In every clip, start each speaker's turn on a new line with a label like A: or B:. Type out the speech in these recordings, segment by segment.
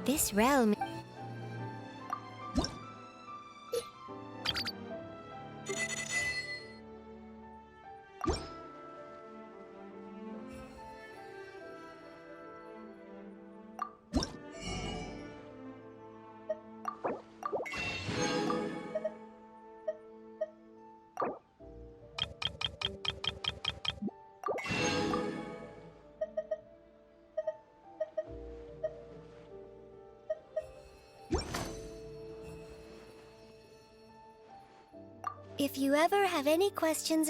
A: This realm... If you ever have any questions...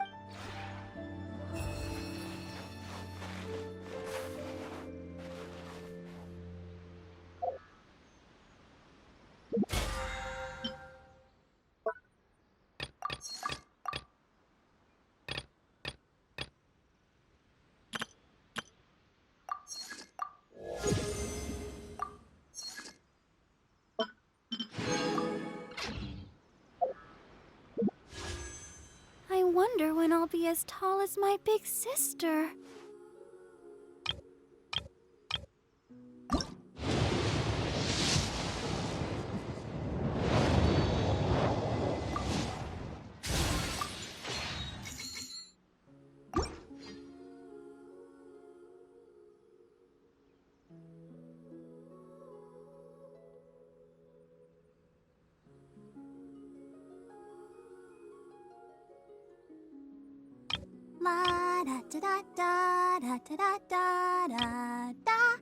A: I wonder when I'll be as tall as my big sister. La da da da da da da da da.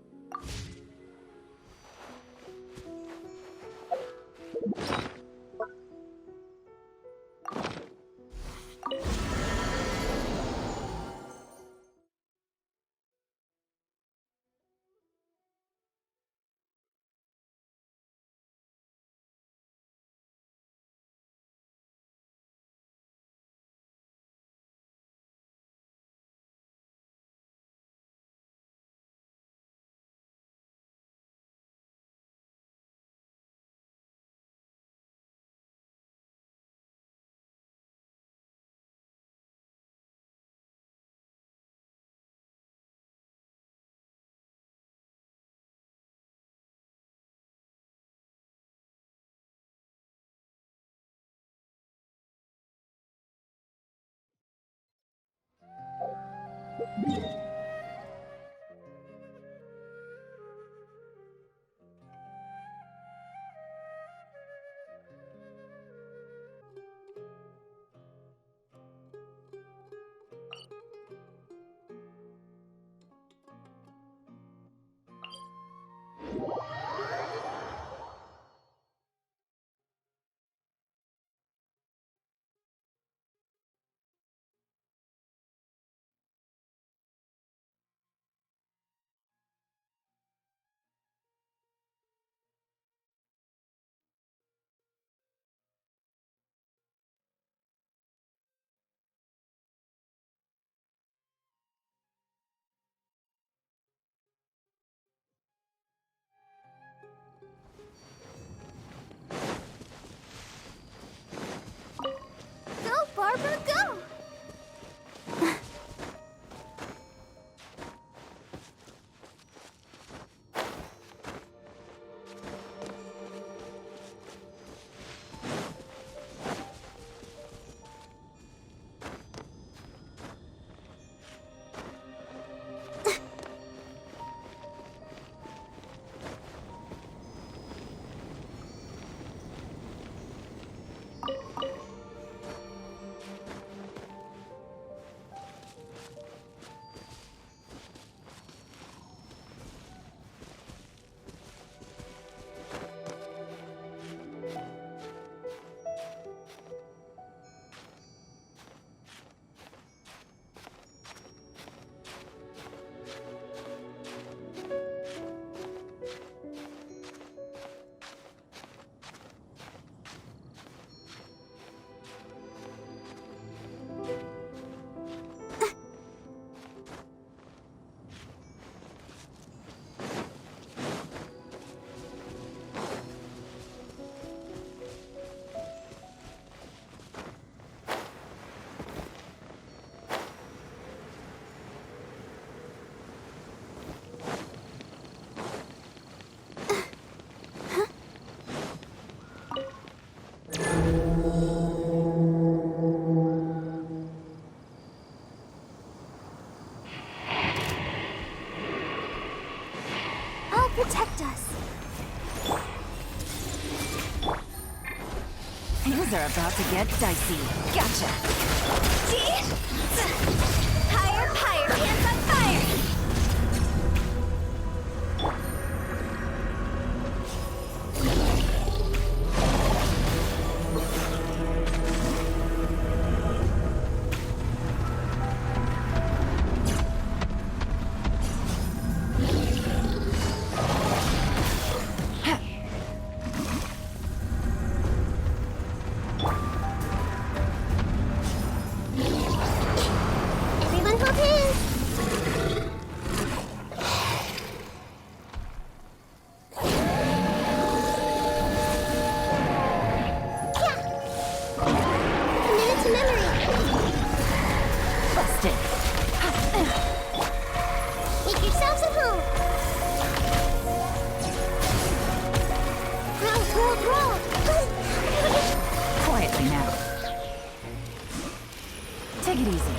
A: protect us.
B: Things are about to get dicey. Gotcha.
A: Higher, higher, hands on fire! Everyone hold hands! Committed to memory.
B: Busted.
A: Make yourselves at home. Roll.
B: Quietly now. Take it easy.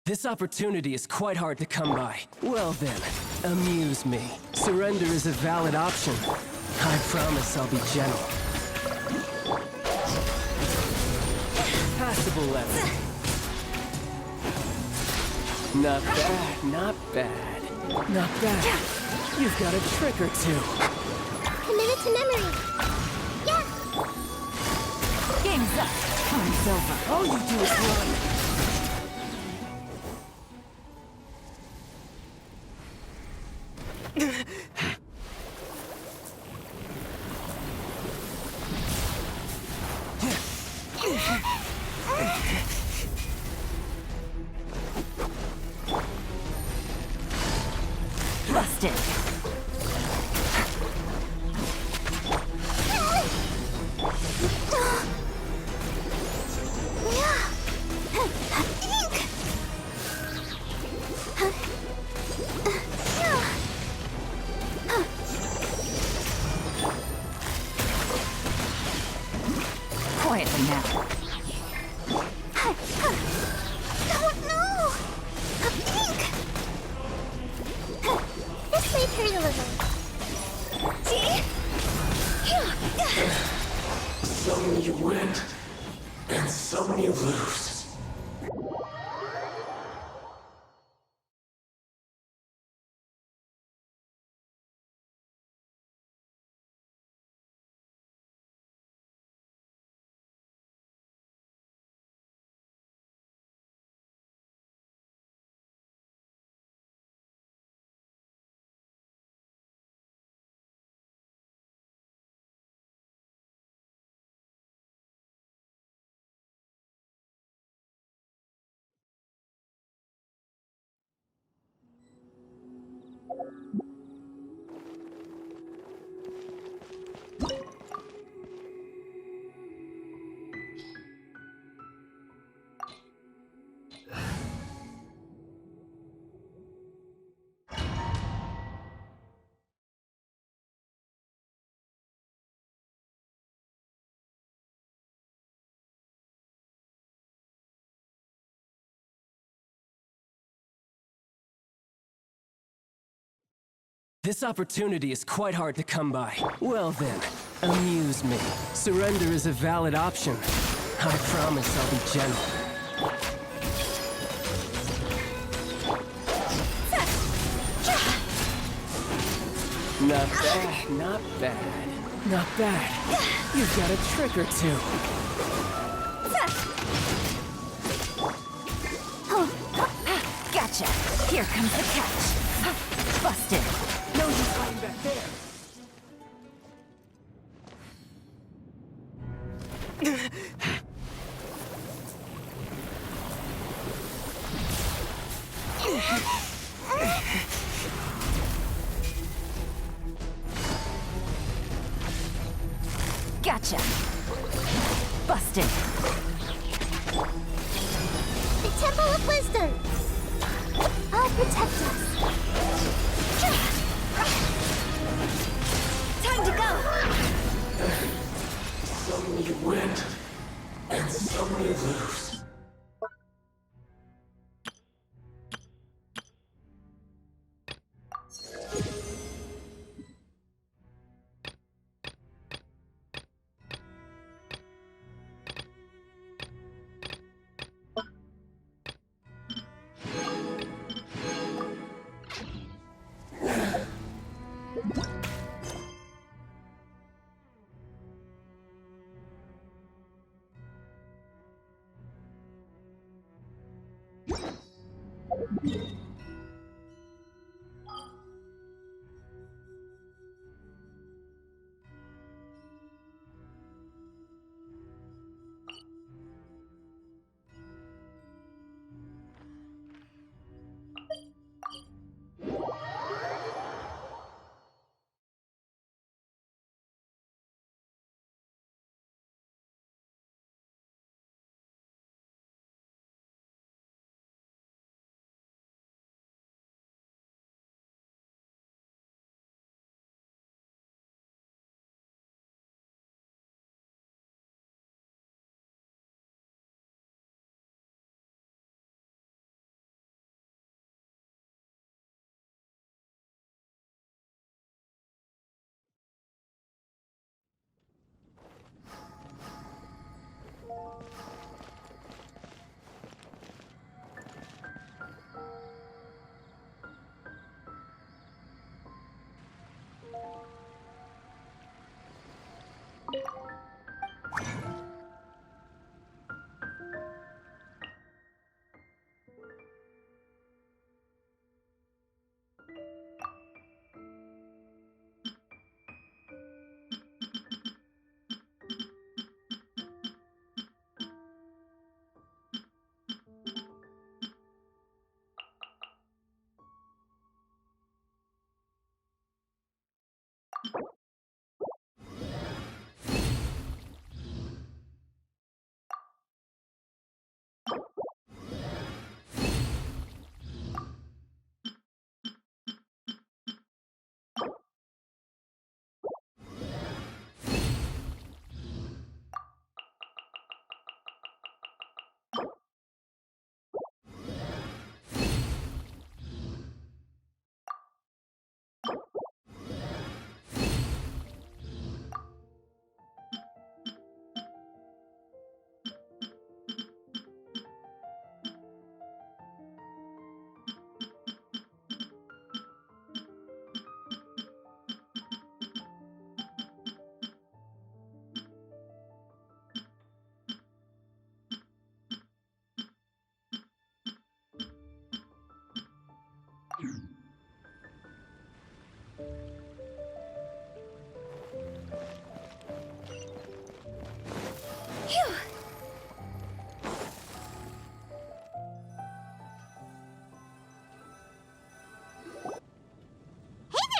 C: This opportunity is quite hard to come by. Well then, amuse me. Surrender is a valid option. I promise I'll be gentle. Passable level. Not bad, not bad. Not bad. You've got a trick or two.
A: Committed to memory. Yeah!
B: Game's up. Time's over.
C: All you do is run.
B: Busted. Quietly now.
A: No! This may hurt a little.
C: Some you win, and some you lose. This opportunity is quite hard to come by. Well then, amuse me. Surrender is a valid option. I promise I'll be gentle. Not bad, not bad. Not bad. You've got a trick or two.
B: Gotcha. Here comes the catch. Busted.
C: No use hiding back there.
B: Gotcha. Busted.
A: The Temple of Wisdom. I'll protect us. Time to go.
C: Some you win, and some you lose.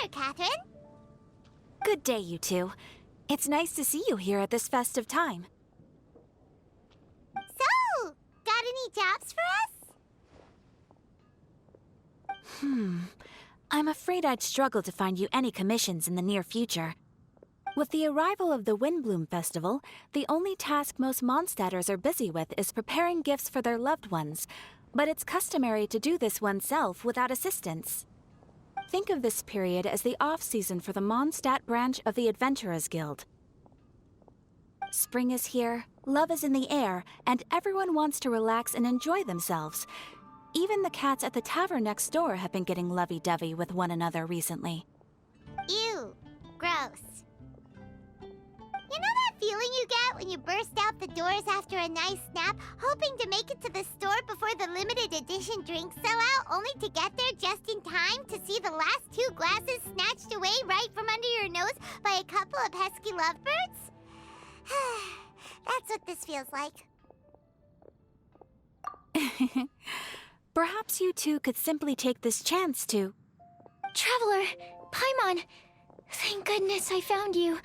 A: Catherine?
D: Good day, you two. It's nice to see you here at this festive time.
A: So, got any jobs for us?
D: I'm afraid I'd struggle to find you any commissions in the near future. With the arrival of the Windbloom Festival, the only task most Mondstadters are busy with is preparing gifts for their loved ones. But it's customary to do this oneself without assistance. Think of this period as the off-season for the Mondstadt branch of the Adventurers Guild. Spring is here, love is in the air, and everyone wants to relax and enjoy themselves. Even the cats at the tavern next door have been getting lovey-dovey with one another recently.
A: Ew. Gross. You know that feeling you get when you burst out the doors after a nice nap, hoping to make it to the store before the limited edition drinks sell out, only to get there just in time to see the last 2 glasses snatched away right from under your nose by a couple of pesky lovebirds? That's what this feels like.
D: Perhaps you two could simply take this chance to...
E: Traveler, Paimon, thank goodness I found you.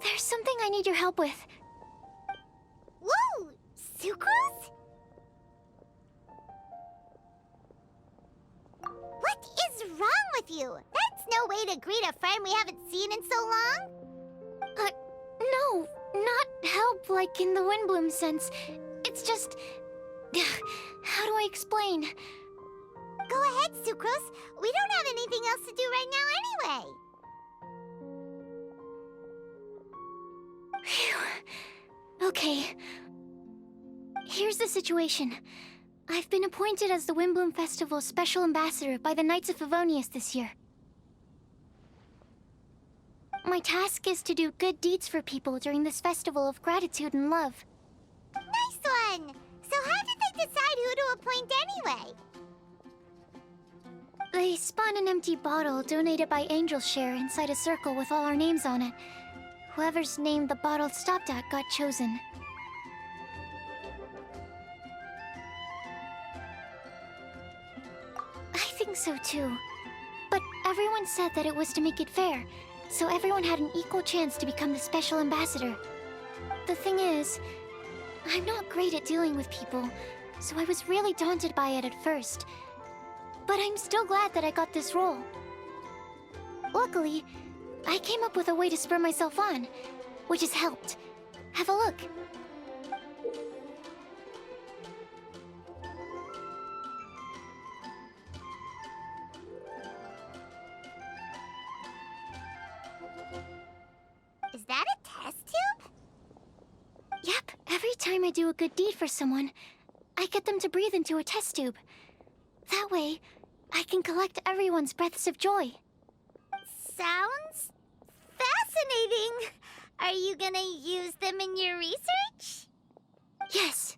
E: There's something I need your help with.
A: Whoa! Sucrose? What is wrong with you? That's no way to greet a friend we haven't seen in so long.
E: No, not help like in the Windbloom sense. It's just... How do I explain?
A: Go ahead, Sucrose. We don't have anything else to do right now anyway.
E: Phew. Okay. Here's the situation. I've been appointed as the Windbloom Festival's special ambassador by the Knights of Favonius this year. My task is to do good deeds for people during this festival of gratitude and love.
A: Nice one! So how did they decide who to appoint anyway?
E: They spun an empty bottle donated by Angel's Share inside a circle with all our names on it. Whoever's name the bottle stopped at got chosen. I think so too. But everyone said that it was to make it fair, so everyone had an equal chance to become the special ambassador. The thing is, I'm not great at dealing with people, so I was really daunted by it at first. But I'm still glad that I got this role. Luckily, I came up with a way to spur myself on, which has helped. Have a look.
A: Is that a test tube?
E: Yep, every time I do a good deed for someone, I get them to breathe into a test tube. That way, I can collect everyone's breaths of joy.
A: Sounds fascinating. Are you gonna use them in your research?
E: Yes.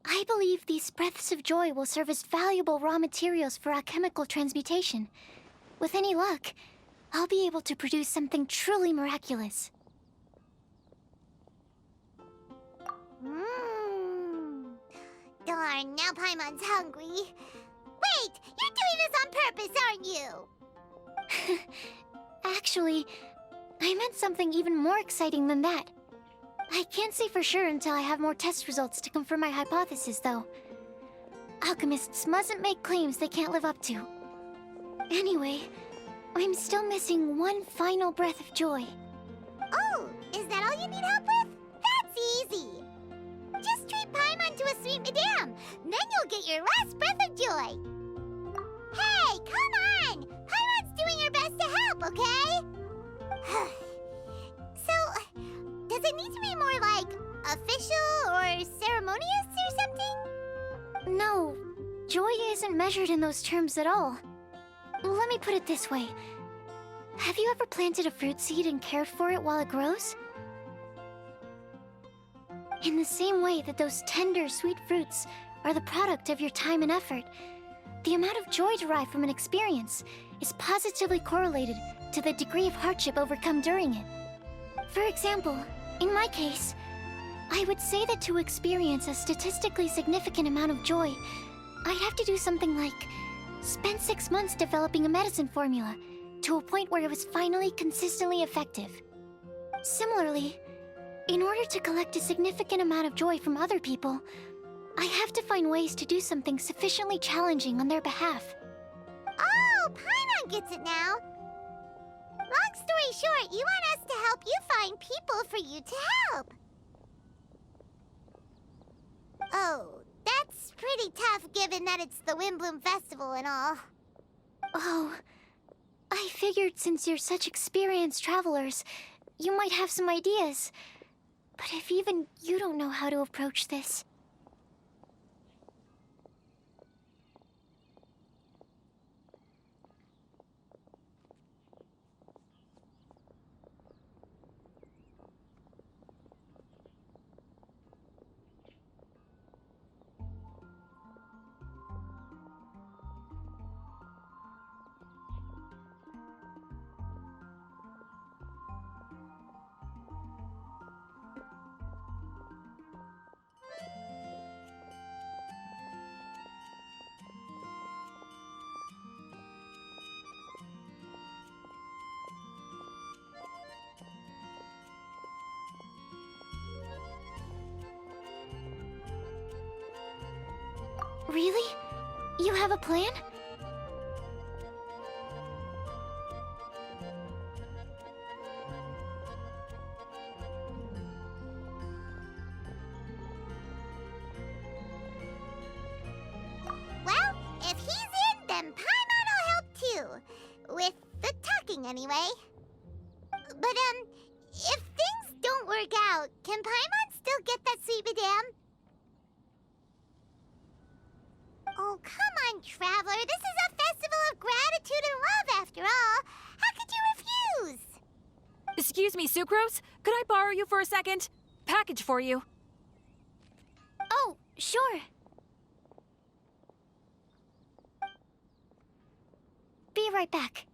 E: I believe these breaths of joy will serve as valuable raw materials for alchemical transmutation. With any luck, I'll be able to produce something truly miraculous.
A: Darn, now Paimon's hungry. Wait, you're doing this on purpose, aren't you?
E: Actually, I meant something even more exciting than that. I can't say for sure until I have more test results to confirm my hypothesis, though. Alchemists mustn't make claims they can't live up to. Anyway, I'm still missing one final breath of joy.
A: Oh, is that all you need help with? That's easy. Just treat Paimon to a sweet madame. Then you'll get your last breath of joy. Hey, come on! Paimon's doing her best to help, okay? So, does it need to be more like official or ceremonious or something?
E: No, joy isn't measured in those terms at all. Let me put it this way. Have you ever planted a fruit seed and cared for it while it grows? In the same way that those tender, sweet fruits are the product of your time and effort, the amount of joy derived from an experience is positively correlated to the degree of hardship overcome during it. For example, in my case, I would say that to experience a statistically significant amount of joy, I'd have to do something like spend 6 months developing a medicine formula to a point where it was finally consistently effective. Similarly, in order to collect a significant amount of joy from other people, I have to find ways to do something sufficiently challenging on their behalf.
A: Oh, Paimon gets it now. Long story short, you want us to help you find people for you to help. Oh, that's pretty tough given that it's the Windbloom Festival and all.
E: Oh, I figured since you're such experienced travelers, you might have some ideas. But if even you don't know how to approach this... Really? You have a plan?
A: Well, if he's in, then Paimon'll help too. With the talking, anyway. But, if things don't work out, can Paimon still get that sweet madame? Oh, come on, Traveler. This is a festival of gratitude and love, after all. How could you refuse?
D: Excuse me, Sucrose? Could I borrow you for a second? Package for you.
E: Oh, sure. Be right back.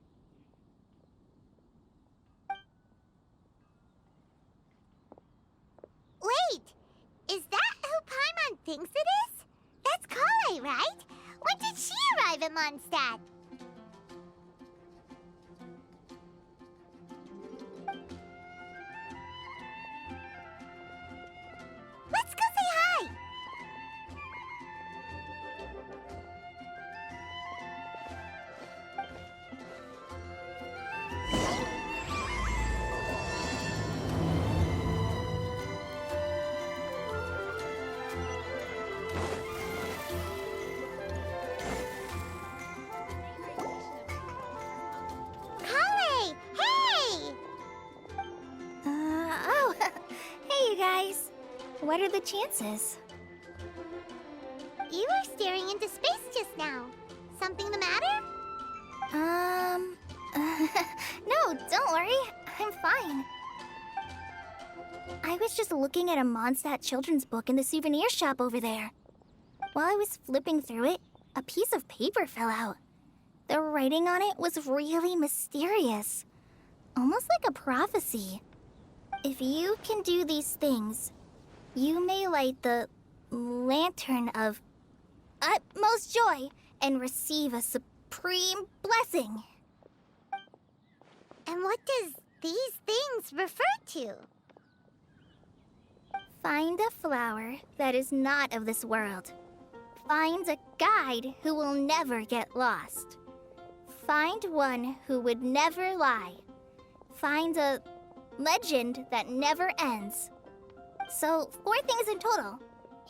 A: Wait, is that who Paimon thinks it is? That's Kale, right? When did she arrive in Mondstadt? Let's go say hi! Kale! Hey!
E: Oh, hey you guys. What are the chances?
A: You were staring into space just now. Something the matter?
E: No, don't worry. I'm fine. I was just looking at a Mondstadt children's book in the souvenir shop over there. While I was flipping through it, a piece of paper fell out. The writing on it was really mysterious. Almost like a prophecy. If you can do these things, you may light the lantern of utmost joy and receive a supreme blessing.
A: And what does these things refer to?
E: Find a flower that is not of this world. Find a guide who will never get lost. Find one who would never lie. Find a legend that never ends. So, 4 things in total.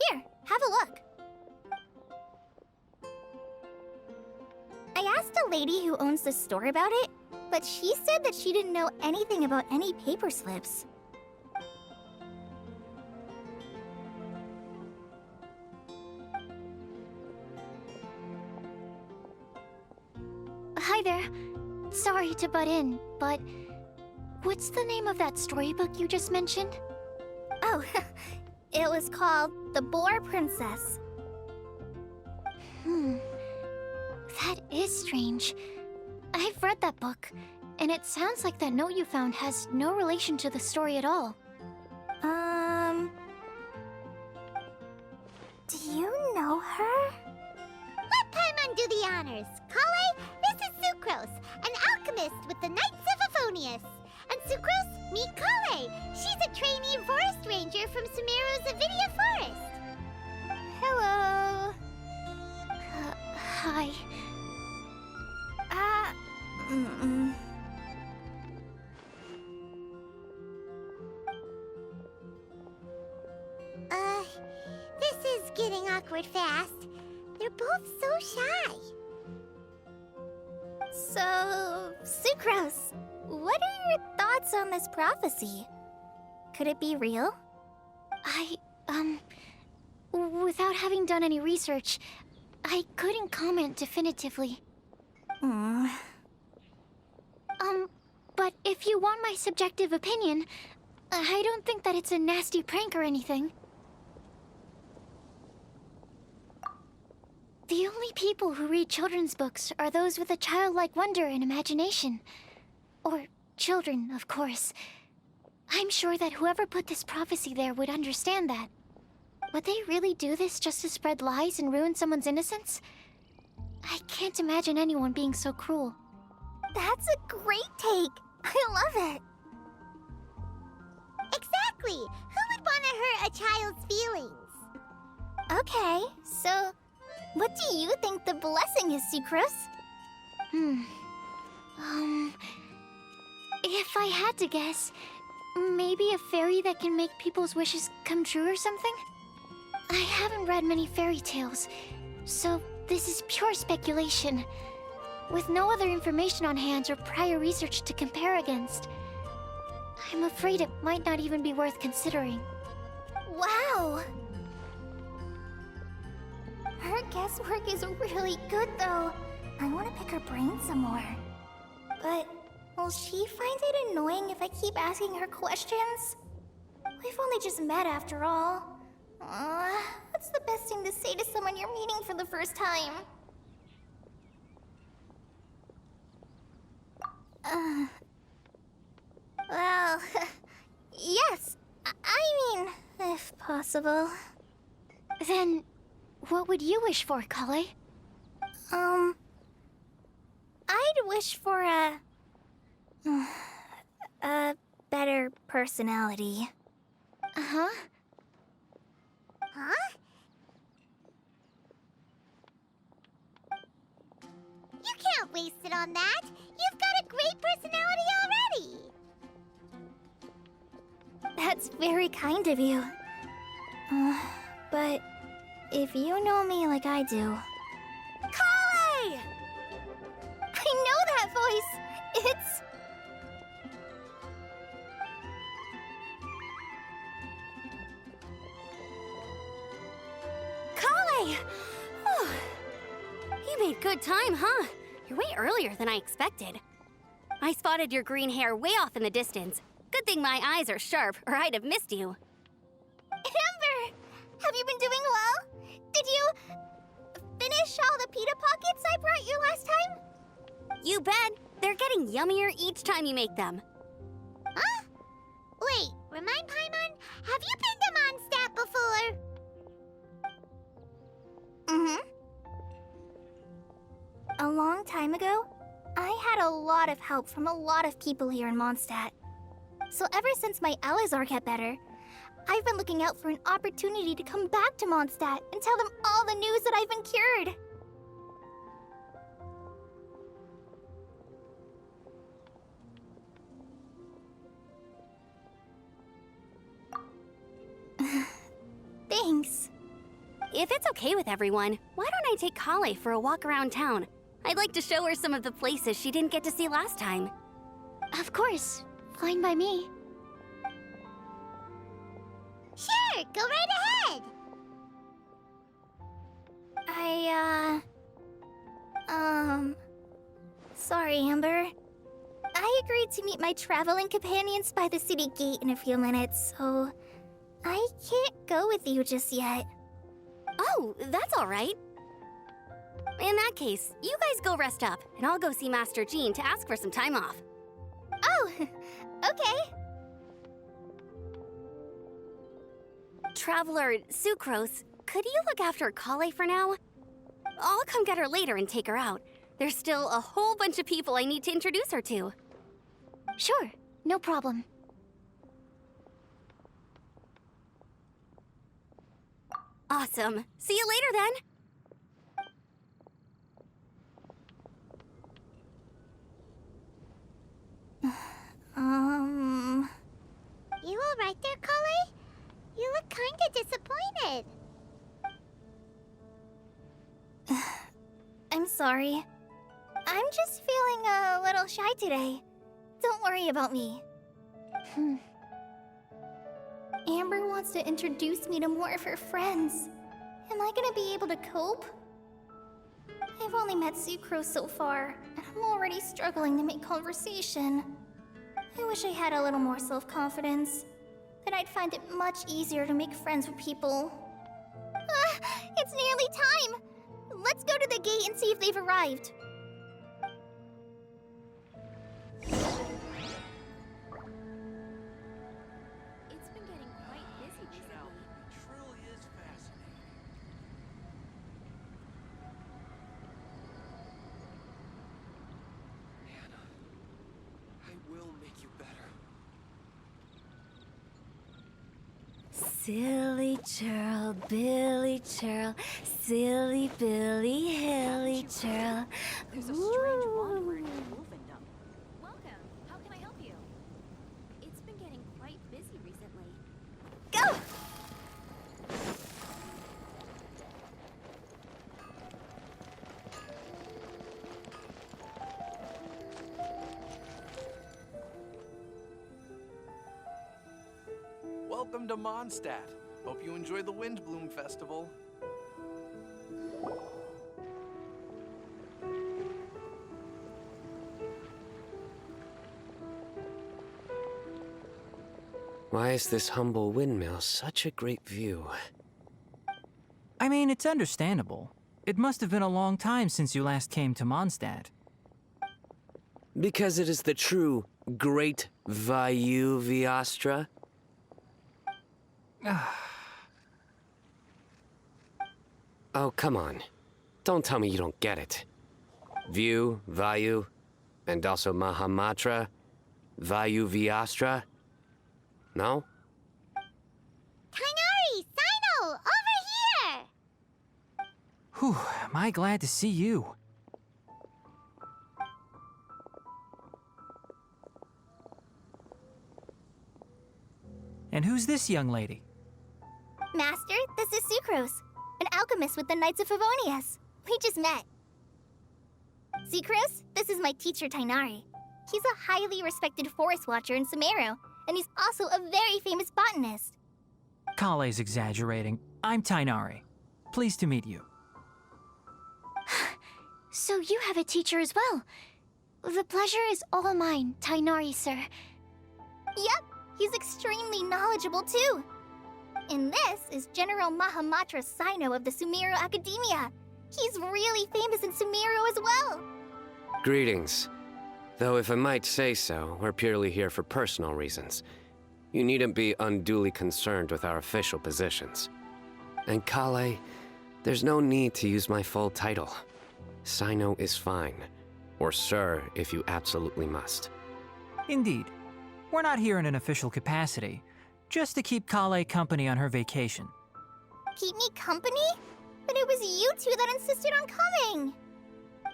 E: Here, have a look. I asked a lady who owns the store about it, but she said that she didn't know anything about any paper slips. Hi there. Sorry to butt in, but what's the name of that storybook you just mentioned? Oh, it was called The Boar Princess. That is strange. I've read that book, and it sounds like that note you found has no relation to the story at all. Do you know her?
A: Let Paimon do the honors. Kale, this is Sucrose, an alchemist with the Knights of Euphonius. And Sucrose, meet Kale. She's a trainee forest ranger from Sumeru's Avidia Forest.
E: Hello. Hi.
A: This is getting awkward fast. They're both so shy. Sucrose, what are your thoughts on this prophecy? Could it be real?
E: Without having done any research, I couldn't comment definitively. But if you want my subjective opinion, I don't think that it's a nasty prank or anything. The only people who read children's books are those with a childlike wonder and imagination. Or children, of course. I'm sure that whoever put this prophecy there would understand that. Would they really do this just to spread lies and ruin someone's innocence? I can't imagine anyone being so cruel.
A: That's a great take. I love it. Exactly. Who would want to hurt a child's feelings? Okay, so what do you think the blessing is, Sucrose?
E: If I had to guess, maybe a fairy that can make people's wishes come true or something? I haven't read many fairy tales, so this is pure speculation. With no other information on hand or prior research to compare against, I'm afraid it might not even be worth considering.
A: Wow! Her guesswork is really good, though. I want to pick her brain some more. But will she find it annoying if I keep asking her questions? We've only just met after all. What's the best thing to say to someone you're meeting for the first time? Well, yes. I mean, if possible.
E: Then, what would you wish for, Kale?
A: I'd wish for a better personality.
E: Uh-huh.
A: Huh? You can't waste it on that. You've got a great personality already. That's very kind of you. But if you know me like I do... Kale! I know that voice! It's...
F: Kale! Whew. You made good time, huh? You're way earlier than I expected. I spotted your green hair way off in the distance. Good thing my eyes are sharp, or I'd have missed you.
A: Amber! Have you been doing well? Did you finish all the pita pockets I brought you last time?
F: You bet! They're getting yummier each time you make them.
A: Huh? Wait, remind Paimon, have you been to Mondstadt before? A long time ago, I had a lot of help from a lot of people here in Mondstadt. So ever since my Alizar got better, I've been looking out for an opportunity to come back to Mondstadt and tell them all the news that I've been cured. Thanks.
F: If it's okay with everyone, why don't I take Kale for a walk around town? I'd like to show her some of the places she didn't get to see last time.
E: Of course. Fine by me.
A: Sure, go right ahead. Sorry, Amber. I agreed to meet my traveling companions by the city gate in a few minutes, so I can't go with you just yet.
F: Oh, that's all right. In that case, you guys go rest up, and I'll go see Master Jean to ask for some time off.
A: Oh, okay.
F: Traveler Sucrose, could you look after Kale for now? I'll come get her later and take her out. There's still a whole bunch of people I need to introduce her to.
E: Sure, no problem.
F: Awesome. See you later then.
A: You all right there, Kale? You look kinda disappointed. I'm sorry. I I'm just feeling a little shy today. Don't worry about me. Amber wants to introduce me to more of her friends. Am I gonna be able to cope? I've only met Sucrose so far, and I'm already struggling to make conversation. I wish I had a little more self-confidence. Then I'd find it much easier to make friends with people. It's nearly time! Let's go to the gate and see if they've arrived.
D: It's been getting quite busy recently.
G: It truly is fascinating.
C: Anna, I will make you better.
B: Silly churl, Billy churl, silly Billy, hilly churl.
D: There's a strange wand in Wolfendom. Welcome. How can I help you? It's been getting quite busy recently.
A: Go!
G: Welcome to Mondstadt. Hope you enjoy the Windbloom Festival.
H: Why is this humble windmill such a great view?
I: I mean, it's understandable. It must have been a long time since you last came to Mondstadt.
H: Because it is the true Great Vayu Viastra? Oh, come on. Don't tell me you don't get it. View, Vayu, and also Mahamatra, Vayu Viastra? No?
A: Kainari! Sino! Over here!
I: Whew, am I glad to see you. And who's this young lady?
A: Master, this is Sucrose, an alchemist with the Knights of Favonius. We just met. Sucrose, this is my teacher, Tainari. He's a highly respected forest watcher in Sumeru, and he's also a very famous botanist.
I: Kale's exaggerating. I'm Tainari. Pleased to meet you.
E: So you have a teacher as well. The pleasure is all mine, Tainari, sir.
A: Yep, he's extremely knowledgeable too. And this is General Mahamatra Sino of the Sumeru Academia. He's really famous in Sumeru as well.
H: Greetings. Though if I might say so, we're purely here for personal reasons. You needn't be unduly concerned with our official positions. And Kale, there's no need to use my full title. Sino is fine. Or sir, if you absolutely must.
I: Indeed. We're not here in an official capacity, just to keep Kale company on her vacation.
A: Keep me company? But it was you two that insisted on coming.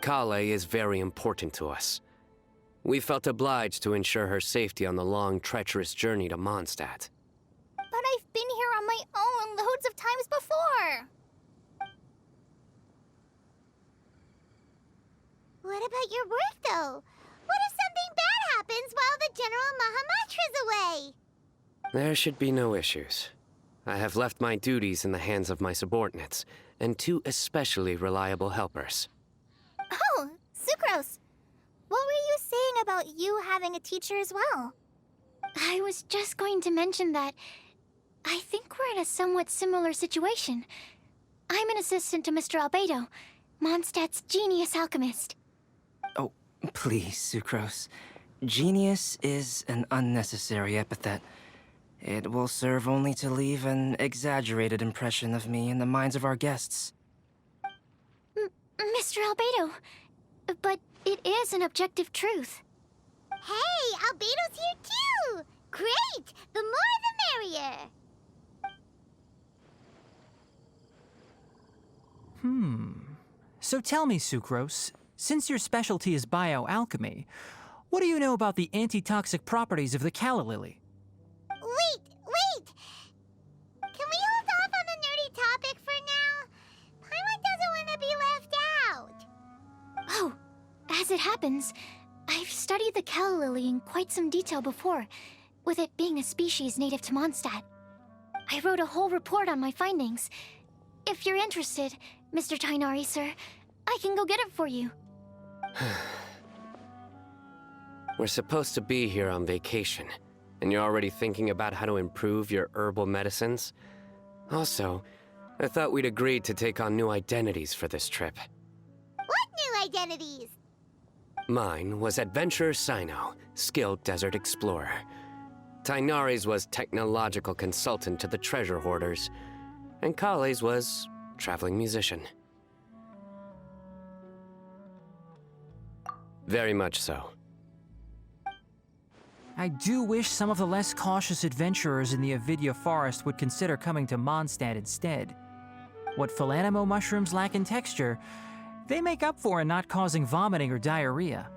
H: Kale is very important to us. We felt obliged to ensure her safety on the long, treacherous journey to Mondstadt.
A: But I've been here on my own loads of times before. What about your work, though? What if something bad happens while the General Mahamatra's away?
H: There should be no issues. I have left my duties in the hands of my subordinates, and two especially reliable helpers.
A: Oh, Sucrose. What were you saying about you having a teacher as well?
E: I was just going to mention that I think we're in a somewhat similar situation. I'm an assistant to Mr. Albedo, Mondstadt's genius alchemist.
J: Oh, please, Sucrose. Genius is an unnecessary epithet. It will serve only to leave an exaggerated impression of me in the minds of our guests.
E: Mr. Albedo, but it is an objective truth.
A: Hey, Albedo's here too! Great! The more the merrier!
I: So tell me, Sucrose, since your specialty is bioalchemy, what do you know about the antitoxic properties of the calla lily?
A: Wait! Can we hold off on the nerdy topic for now? Paimon doesn't want to be left out.
E: Oh, as As it happens, I've studied the calla lily in quite some detail before, with it being a species native to Mondstadt. I wrote a whole report on my findings. If you're interested, Mr. Tainari, sir, I can go get it for you.
H: We're supposed to be here on vacation, and you're already thinking about how to improve your herbal medicines? Also, I thought we'd agreed to take on new identities for this trip.
A: What new identities?
H: Mine was Adventurer Sino, skilled desert explorer. Tainari's was technological consultant to the treasure hoarders, and Kale's was traveling musician. Very much so.
I: I do wish some of the less cautious adventurers in the Avidya forest would consider coming to Mondstadt instead. What Philanimo mushrooms lack in texture, they make up for in not causing vomiting or diarrhea.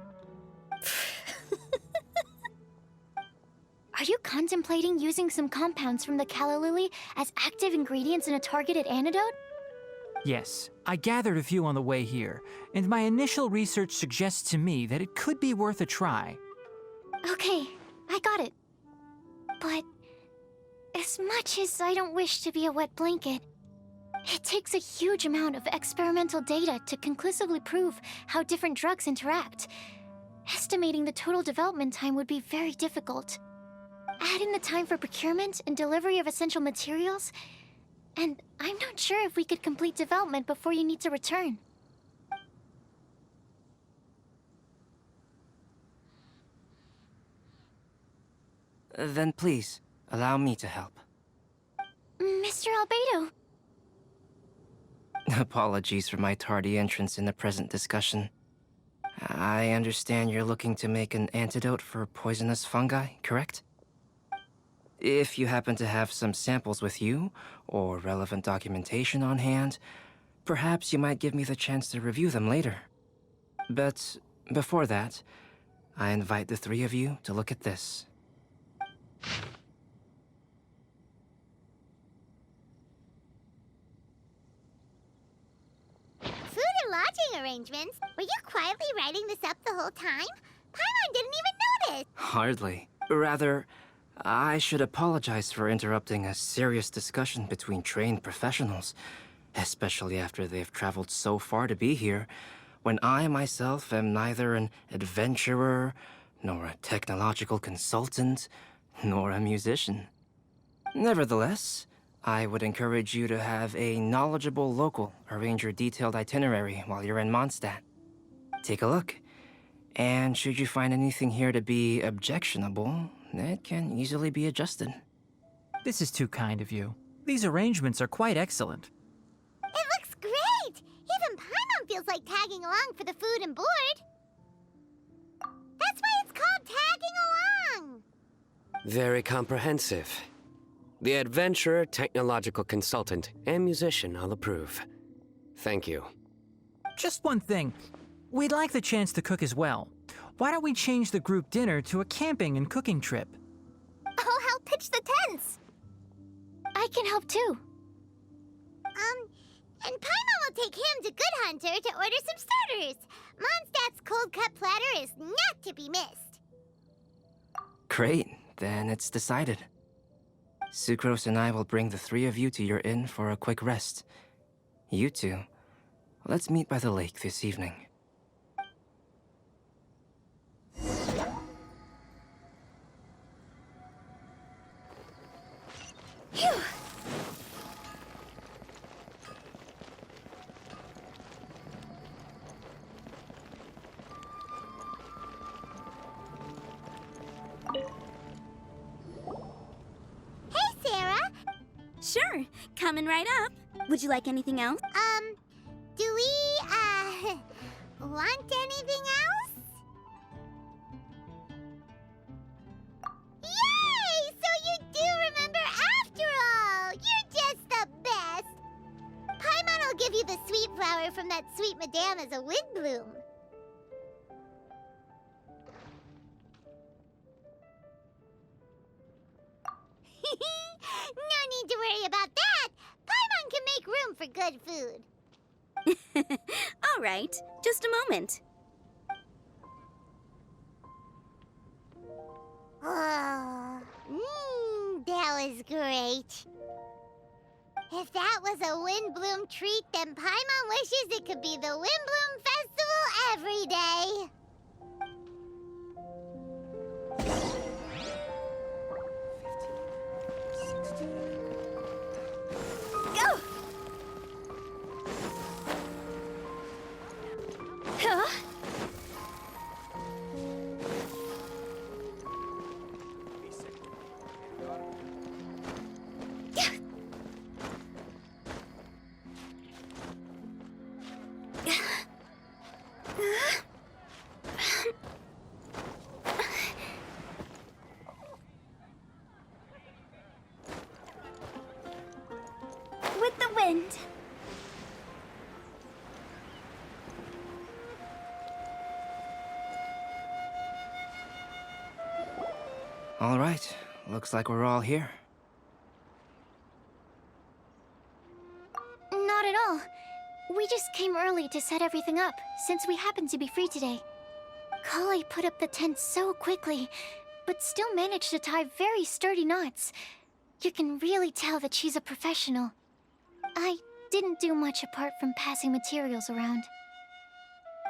E: Are you contemplating using some compounds from the calla lily as active ingredients in a targeted antidote?
I: Yes, I gathered a few on the way here, and my initial research suggests to me that it could be worth a try.
E: Okay, I got it. But as much as I don't wish to be a wet blanket, it takes a huge amount of experimental data to conclusively prove how different drugs interact. Estimating the total development time would be very difficult. Add in the time for procurement and delivery of essential materials, and I'm not sure if we could complete development before you need to return.
J: Then please, allow me to help.
E: Mr. Albedo.
J: Apologies for my tardy entrance in the present discussion. I understand you're looking to make an antidote for poisonous fungi, correct? If you happen to have some samples with you, or relevant documentation on hand, perhaps you might give me the chance to review them later. But before that, I invite the three of you to look at this.
A: Food and lodging arrangements? Were you quietly writing this up the whole time? Paimon didn't even notice!
J: Hardly. Rather, I should apologize for interrupting a serious discussion between trained professionals, especially after they've traveled so far to be here, when I myself am neither an adventurer, nor a technological consultant, nor a musician. Nevertheless, I would encourage you to have a knowledgeable local arrange your detailed itinerary while you're in Mondstadt. Take a look, and should you find anything here to be objectionable, it can easily be adjusted.
I: This is too kind of you. These arrangements are quite excellent.
A: It looks great! Even Paimon feels like tagging along for the food and board. That's why it's called tagging along!
H: Very comprehensive. The adventurer, technological consultant, and musician all approve. Thank you.
I: Just one thing. We'd like the chance to cook as well. Why don't we change the group dinner to a camping and cooking trip?
A: I'll help pitch the tents!
E: I can help too.
A: And Paimon will take him to Good Hunter to order some starters. Mondstadt's cold-cut platter is not to be missed.
J: Great, then it's decided. Sucrose and I will bring the three of you to your inn for a quick rest. You two, let's meet by the lake this evening.
A: Phew! Hey, Sarah!
F: Sure, coming right up. Would you like anything else?
A: Do we, want anything else? Yay! So you do remember after all! You're just the best! Paimon will give you the sweet flower from that sweet madame as a wind bloom. No need to worry about that! Paimon can make room for good food.
F: All right, just a moment.
A: That was great. If that was a Windbloom treat, then Paimon wishes it could be the Windbloom Festival every day.
F: Go! Huh? With the wind.
J: All right, looks like we're all here.
E: Not at all. We just came early to set everything up, since we happen to be free today. Kale put up the tent so quickly, but still managed to tie very sturdy knots. You can really tell that she's a professional. I didn't do much apart from passing materials around.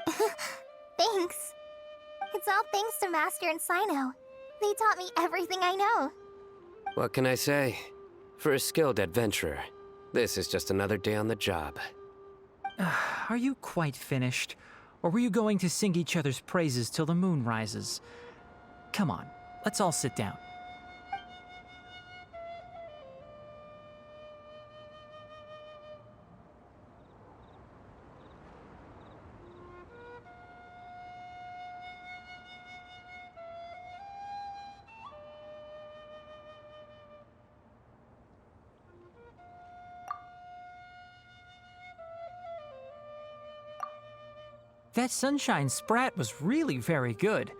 A: Thanks. It's all thanks to Master and Sino. They taught me everything I know.
H: What can I say? For a skilled adventurer, this is just another day on the job.
I: Are you quite finished? Or were you going to sing each other's praises till the moon rises? Come on, let's all sit down. That sunshine sprat was really very good.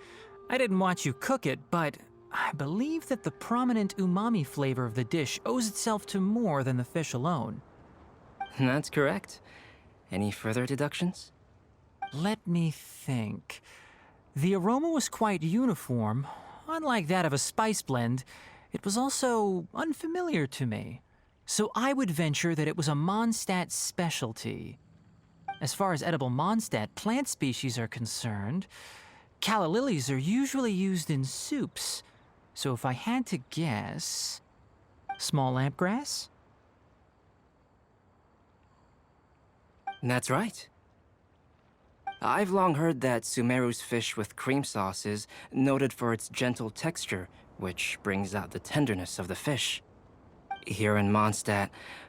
I: I didn't watch you cook it, but I believe that the prominent umami flavor of the dish owes itself to more than the fish alone.
J: That's correct. Any further deductions?
I: Let me think. The aroma was quite uniform. Unlike that of a spice blend, it was also unfamiliar to me. So I would venture that it was a Mondstadt specialty. As far as edible Mondstadt plant species are concerned, calla lilies are usually used in soups. So if I had to guess... small lampgrass?
J: That's right. I've long heard that Sumeru's fish with cream sauce is noted for its gentle texture, which brings out the tenderness of the fish. Here in Mondstadt,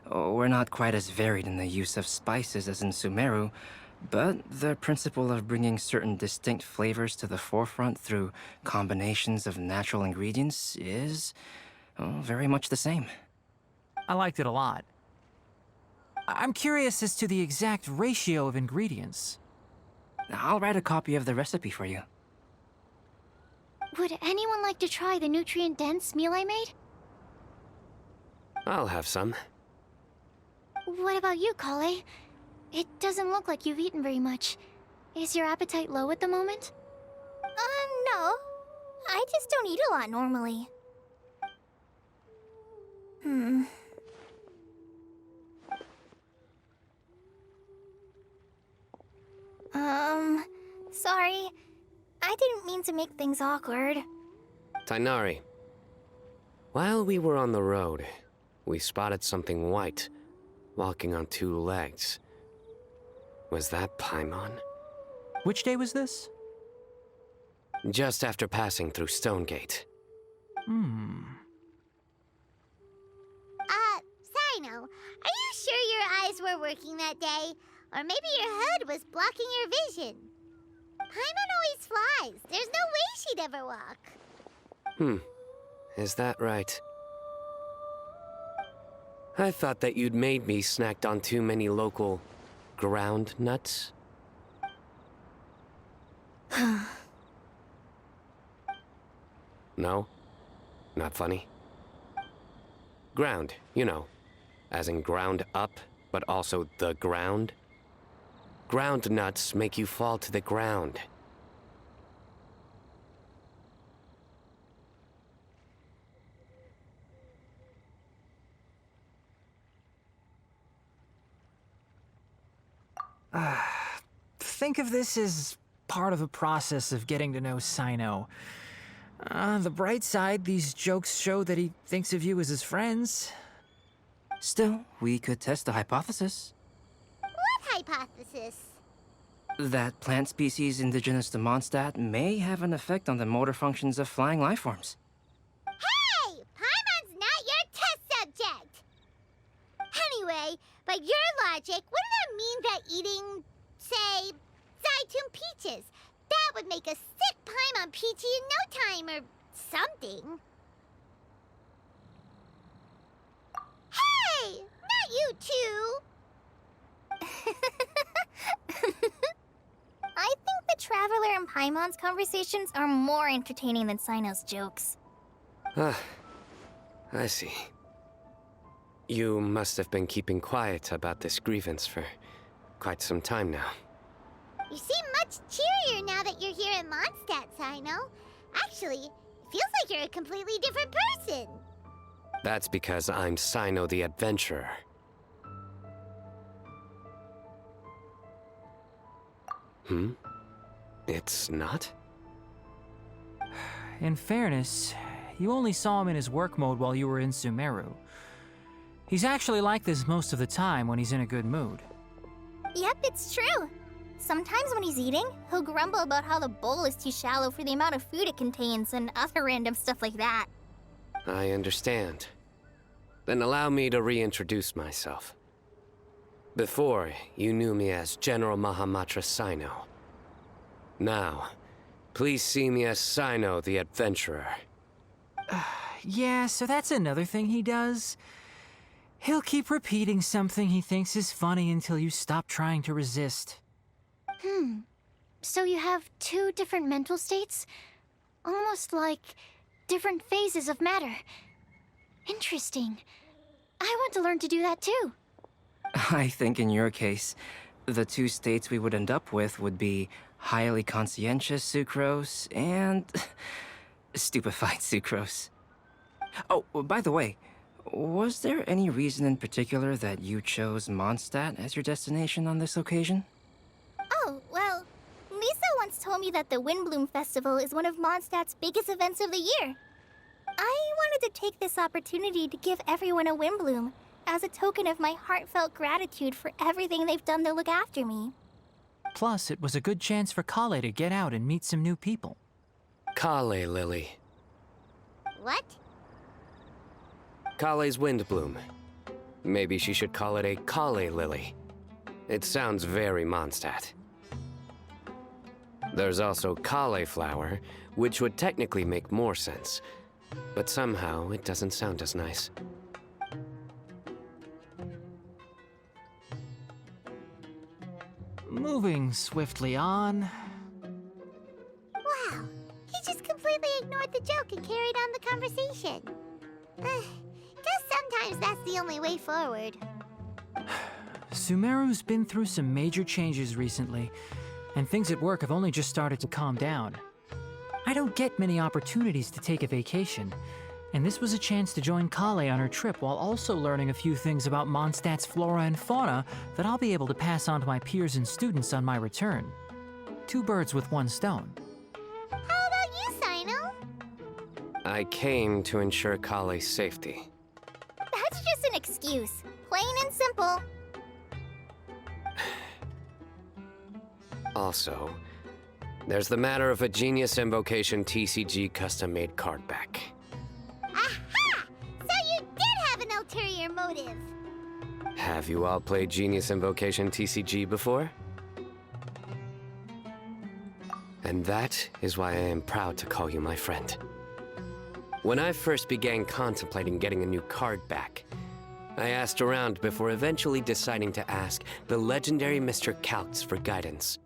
J: we're not quite as varied in the use of spices as in Sumeru, but the principle of bringing certain distinct flavors to the forefront through combinations of natural ingredients is very much the same.
I: I liked it a lot. I'm curious as to the exact ratio of ingredients.
J: I'll write a copy of the recipe for you.
E: Would anyone like to try the nutrient-dense meal I made?
H: I'll have some.
E: What about you, Kale? It doesn't look like you've eaten very much. Is your appetite low at the moment?
A: No. I just don't eat a lot normally. Sorry. I didn't mean to make things awkward.
H: Tainari, while we were on the road, we spotted something white, walking on two legs. Was that Paimon?
I: Which day was this?
H: Just after passing through Stonegate.
A: Sino, are you sure your eyes were working that day? Or maybe your hood was blocking your vision? Paimon always flies. There's no way she'd ever walk.
H: Is that right? I thought that you'd made me snacked on too many local ground nuts. No? Not funny? Ground, you know. As in ground up, but also the ground. Ground nuts make you fall to the ground.
I: Think of this as part of the process of getting to know Sino. On the bright side, these jokes show that he thinks of you as his friends.
J: Still, we could test the hypothesis.
A: What hypothesis?
J: That plant species indigenous to Mondstadt may have an effect on the motor functions of flying lifeforms.
A: Hey! Paimon's not your test subject! Anyway, by your logic, wouldn't that mean that eating, say, Zaitun peaches, that would make a sick Paimon peachy in no time or something? Hey! Not you two!
E: I think the Traveler and Paimon's conversations are more entertaining than Sino's jokes.
H: Ah, I see. You must have been keeping quiet about this grievance for quite some time now.
A: You seem much cheerier now that you're here in Mondstadt, Sino. Actually, it feels like you're a completely different person.
H: That's because I'm Sino the Adventurer. It's not?
I: In fairness, you only saw him in his work mode while you were in Sumeru. He's actually like this most of the time when he's in a good mood.
E: Yep, it's true. Sometimes when he's eating, he'll grumble about how the bowl is too shallow for the amount of food it contains and other random stuff like that.
H: I understand. Then allow me to reintroduce myself. Before, you knew me as General Mahamatra Sino. Now, please see me as Sino the Adventurer.
I: Yeah, so that's another thing he does. He'll keep repeating something he thinks is funny until you stop trying to resist.
E: So you have two different mental states? Almost like different phases of matter. Interesting. I want to learn to do that too.
J: I think in your case, the two states we would end up with would be highly conscientious sucrose and stupefied sucrose. Oh, by the way, was there any reason in particular that you chose Mondstadt as your destination on this occasion?
E: Oh, well, Lisa once told me that the Windbloom Festival is one of Mondstadt's biggest events of the year. I wanted to take this opportunity to give everyone a Windbloom, as a token of my heartfelt gratitude for everything they've done to look after me.
I: Plus, it was a good chance for Kale to get out and meet some new people.
H: Kale Lily.
A: What?
H: Kale's Windbloom. Maybe she should call it a Kale Lily. It sounds very Mondstadt. There's also Cauliflower, which would technically make more sense. But somehow, it doesn't sound as nice.
I: Moving swiftly on.
A: Wow, he just completely ignored the joke and carried on the conversation. Guess sometimes that's the only way forward.
I: Sumeru's been through some major changes recently, and things at work have only just started to calm down. I don't get many opportunities to take a vacation, and this was a chance to join Kale on her trip while also learning a few things about Mondstadt's flora and fauna that I'll be able to pass on to my peers and students on my return. Two birds with one stone.
A: How about you, Sino?
H: I came to ensure Kale's safety.
E: That's just an excuse. Plain and simple.
H: Also, there's the matter of a Genius Invocation TCG custom-made card back.
A: Aha! So you did have an ulterior motive.
H: Have you all played Genius Invocation TCG before? And that is why I am proud to call you my friend. When I first began contemplating getting a new card back, I asked around before eventually deciding to ask the legendary Mr. Kautz for guidance.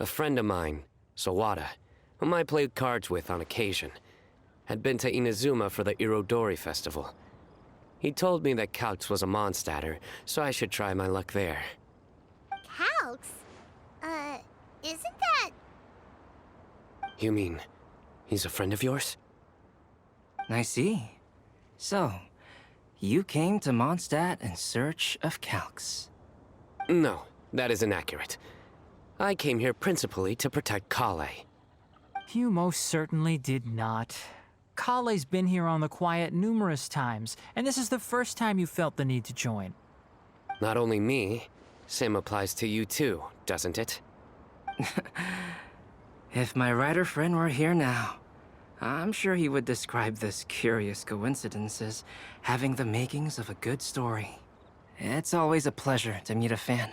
H: A friend of mine, Sawada, whom I played cards with on occasion, had been to Inazuma for the Irodori festival. He told me that Kautz was a Mondstadter, so I should try my luck there.
A: Calx? Isn't that...
H: You mean, he's a friend of yours?
J: I see. So, you came to Mondstadt in search of Calx.
H: No, that is inaccurate. I came here principally to protect Kale.
I: You most certainly did not. Kale's been here on the quiet numerous times, and this is the first time you felt the need to join.
H: Not only me, same applies to you too, doesn't it?
J: If my writer friend were here now, I'm sure he would describe this curious coincidence as having the makings of a good story. It's always a pleasure to meet a fan.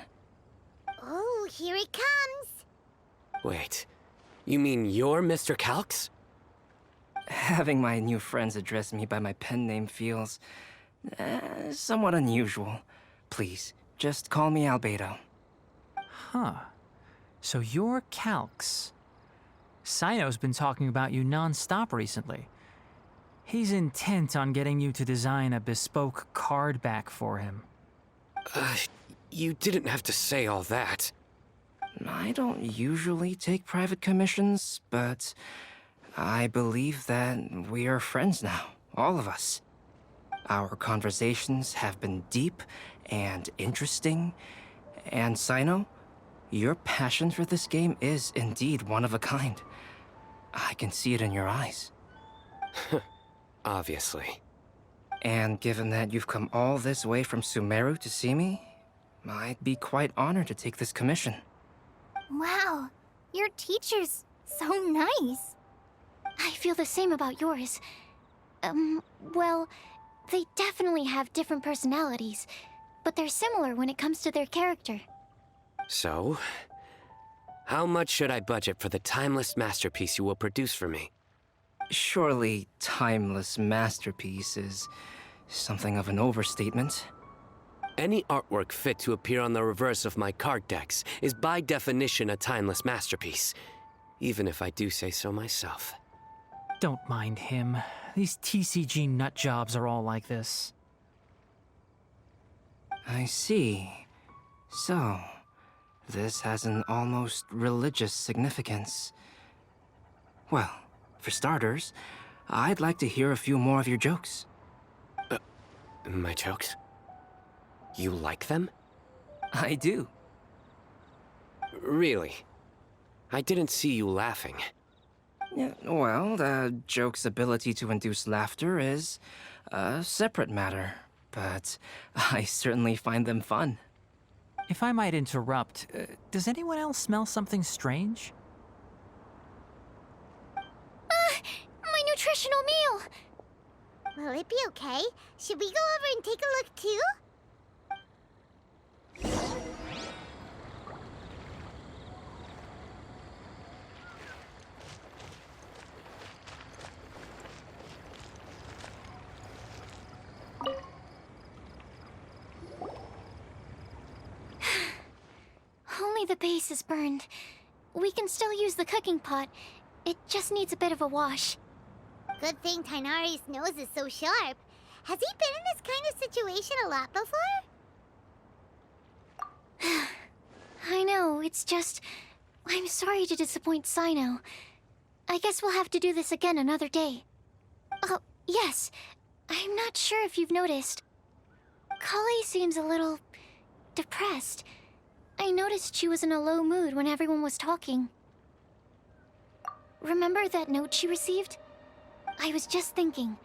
A: Oh, here it comes.
H: Wait, you mean you're Mr. Calx?
J: Having my new friends address me by my pen name feels somewhat unusual. Please, just call me Albedo.
I: Huh. So you're Calx. Sino's been talking about you non-stop recently. He's intent on getting you to design a bespoke card back for him.
H: You didn't have to say all that.
J: I don't usually take private commissions, but I believe that we are friends now, all of us. Our conversations have been deep and interesting, and Sino, your passion for this game is indeed one of a kind. I can see it in your eyes.
H: Obviously.
J: And given that you've come all this way from Sumeru to see me, I'd be quite honored to take this commission.
E: Wow, your teacher's so nice. I feel the same about yours. Well, they definitely have different personalities, but they're similar when it comes to their character.
H: So, how much should I budget for the timeless masterpiece you will produce for me?
J: Surely, timeless masterpiece is something of an overstatement.
H: Any artwork fit to appear on the reverse of my card decks is by definition a timeless masterpiece, even if I do say so myself.
I: Don't mind him. These TCG nut jobs are all like this.
J: I see. So, this has an almost religious significance. Well, for starters, I'd like to hear a few more of your jokes.
H: My jokes? You like them?
J: I do.
H: Really? I didn't see you laughing.
J: Yeah, well, the joke's ability to induce laughter is a separate matter, but I certainly find them fun.
I: If I might interrupt, does anyone else smell something strange?
E: My nutritional meal!
A: Will it be okay? Should we go over and take a look too?
E: Only the base is burned. We can still use the cooking pot. It just needs a bit of a wash.
A: Good thing Tainari's nose is so sharp. Has he been in this kind of situation a lot before?
E: I know, it's just... I'm sorry to disappoint Sino. I guess we'll have to do this again another day. Oh, yes. I'm not sure if you've noticed. Kale seems a little... depressed. I noticed she was in a low mood when everyone was talking. Remember that note she received? I was just thinking.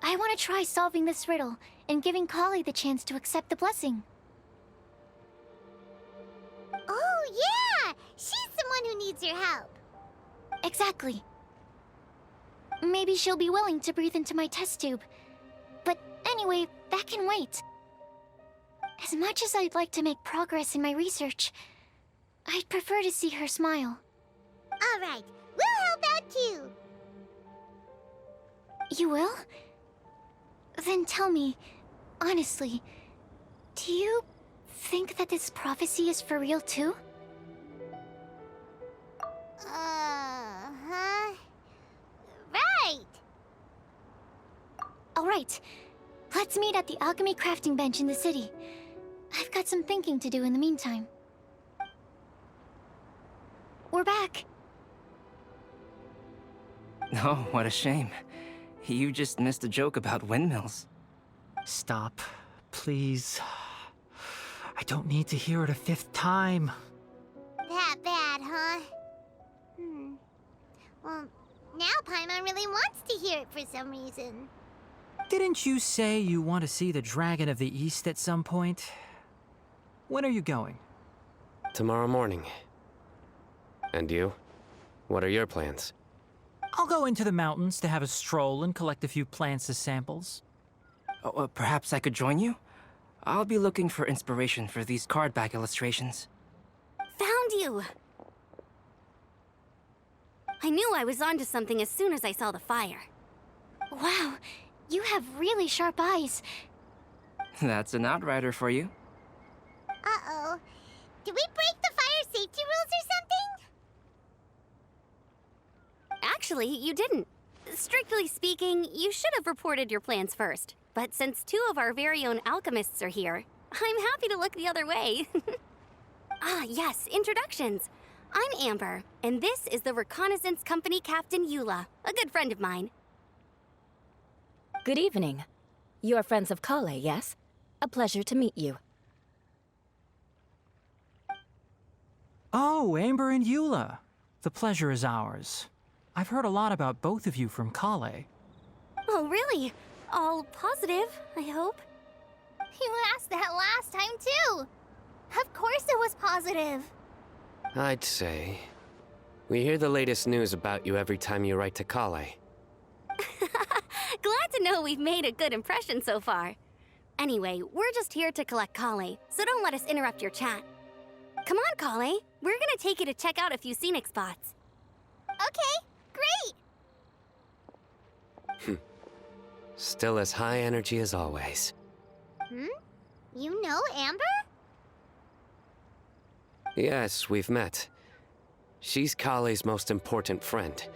E: I want to try solving this riddle and giving Kale the chance to accept the blessing.
A: Oh, yeah! She's someone who needs your help.
E: Exactly. Maybe she'll be willing to breathe into my test tube. But anyway, that can wait. As much as I'd like to make progress in my research, I'd prefer to see her smile.
A: All right, we'll help out too.
E: You will? Then tell me, honestly, do you think that this prophecy is for real too?
A: Uh-huh. Right!
E: Alright, let's meet at the alchemy crafting bench in the city. I've got some thinking to do in the meantime. We're back.
J: Oh, what a shame. You just missed a joke about windmills.
I: Stop, please. I don't need to hear it a fifth time.
A: That bad, huh? Well, now Paimon really wants to hear it for some reason.
I: Didn't you say you want to see the Dragon of the East at some point? When are you going?
H: Tomorrow morning. And you? What are your plans?
I: I'll go into the mountains to have a stroll and collect a few plants as samples.
J: Oh, perhaps I could join you? I'll be looking for inspiration for these card back illustrations.
F: Found you! I knew I was onto something as soon as I saw the fire.
E: Wow, you have really sharp eyes.
J: That's an outrider for you.
A: Uh-oh. Did we break the fire safety rules or something?
F: Actually, you didn't. Strictly speaking, you should have reported your plans first. But since 2 of our very own alchemists are here, I'm happy to look the other way. Ah, yes, introductions. I'm Amber, and this is the Reconnaissance Company Captain Eula, a good friend of mine.
D: Good evening. You are friends of Kale, yes? A pleasure to meet you.
I: Oh, Amber and Eula. The pleasure is ours. I've heard a lot about both of you from Kale.
F: Oh, really? All positive, I hope.
A: You asked that last time, too. Of course it was positive.
H: I'd say... we hear the latest news about you every time you write to Kale.
F: Glad to know we've made a good impression so far. Anyway, we're just here to collect Kale, so don't let us interrupt your chat. Come on, Kale. We're gonna take you to check out a few scenic spots.
A: Okay, great.
H: Still as high energy as always.
A: You know Amber?
H: Yes, we've met. She's Kale's most important friend.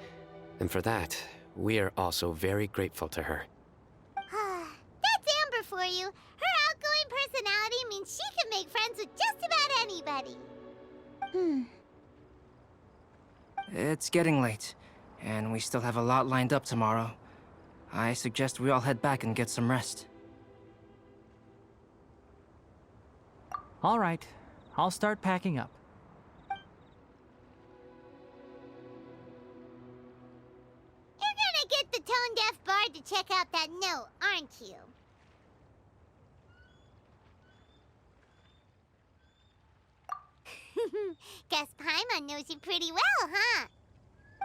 H: And for that, we are also very grateful to her.
A: That's Amber for you. Her outgoing personality means she can make friends with just about anybody.
J: It's getting late, and we still have a lot lined up tomorrow. I suggest we all head back and get some rest.
I: All right, I'll start packing up.
A: You're gonna get the tone-deaf bard to check out that note, aren't you? Guess Paimon knows you pretty well, huh?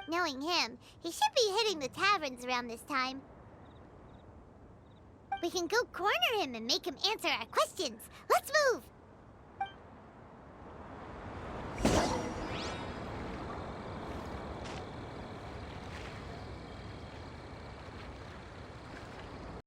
A: Knowing him, he should be hitting the taverns around this time. We can go corner him and make him answer our questions. Let's move!